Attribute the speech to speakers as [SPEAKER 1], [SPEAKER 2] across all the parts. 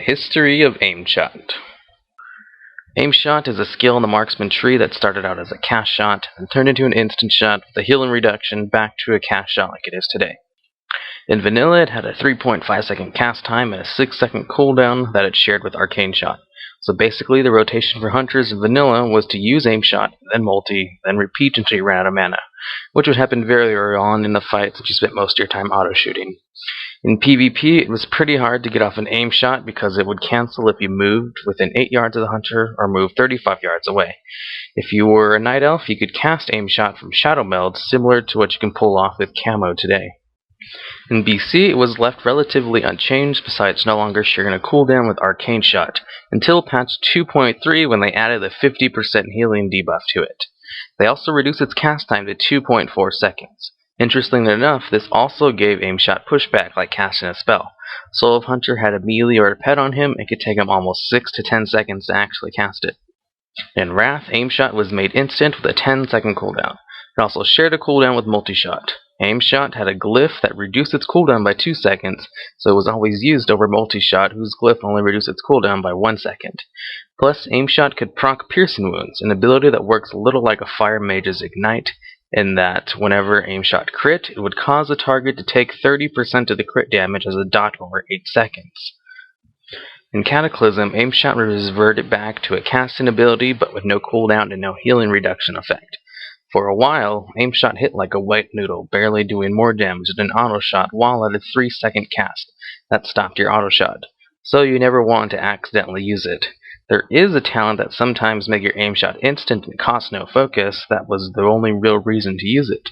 [SPEAKER 1] History of Aim Shot. Aim Shot is a skill in the marksman tree that started out as a cast shot and turned into an instant shot with a healing reduction back to a cast shot like it is today. In vanilla, it had a 3.5 second cast time and a 6 second cooldown that it shared with Arcane Shot. So basically, the rotation for hunters in vanilla was to use Aim Shot, then multi, then repeat until you ran out of mana, which would happen very early on in the fight since you spent most of your time auto-shooting. In PvP, it was pretty hard to get off an aim shot because it would cancel if you moved within 8 yards of the hunter or moved 35 yards away. If you were a night elf, you could cast aim shot from Shadow Meld, similar to what you can pull off with camo today. In BC, it was left relatively unchanged besides no longer sharing a cooldown with Arcane Shot, until patch 2.3 when they added a 50% healing debuff to it. They also reduced its cast time to 2.4 seconds. Interestingly enough, this also gave Aim Shot pushback like casting a spell, so if Hunter had a melee or a pet on him, it could take him almost 6 to 10 seconds to actually cast it. In Wrath, Aim Shot was made instant with a 10-second cooldown. It also shared a cooldown with Multi-Shot. Aim Shot had a glyph that reduced its cooldown by 2 seconds, so it was always used over Multi-Shot, whose glyph only reduced its cooldown by 1 second. Plus, Aim Shot could proc Piercing Wounds, an ability that works a little like a Fire Mage's Ignite, in that whenever Aim Shot crit, it would cause the target to take 30% of the crit damage as a dot over 8 seconds. In Cataclysm, Aim Shot reverted back to a casting ability but with no cooldown and no healing reduction effect. For a while, Aim Shot hit like a wet noodle, barely doing more damage than an auto shot while at a 3-second cast. That stopped your auto shot, so you never want to accidentally use it. There is a talent that sometimes makes your aim shot instant and costs no focus. That was the only real reason to use it.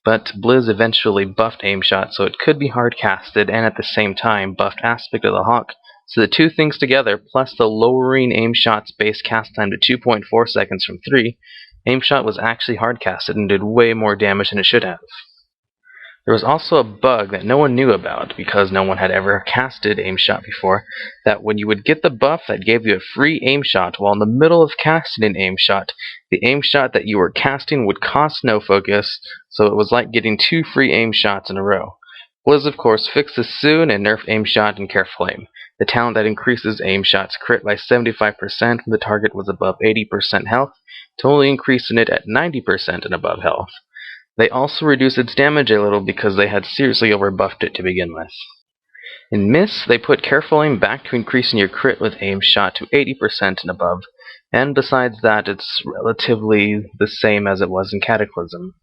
[SPEAKER 1] But Blizz eventually buffed aim shot so it could be hard casted and at the same time buffed Aspect of the Hawk. So the two things together, plus the lowering aim shot's base cast time to 2.4 seconds from 3, aim shot was actually hard casted and did way more damage than it should have. There was also a bug that no one knew about because no one had ever casted Aim Shot before, that when you would get the buff that gave you a free Aim Shot while in the middle of casting an Aim Shot, the Aim Shot that you were casting would cost no focus, so it was like getting 2 free Aim Shots in a row. Blizz of course fixed this soon and nerfed Aim Shot and Careful Aim, the talent that increases Aim Shot's crit by 75% when the target was above 80% health, to only increasing it at 90% and above health. They also reduced its damage a little because they had seriously overbuffed it to begin with. In Miss, they put Careful Aim back to increasing your crit with Aim Shot to 80% and above, and besides that, it's relatively the same as it was in Cataclysm.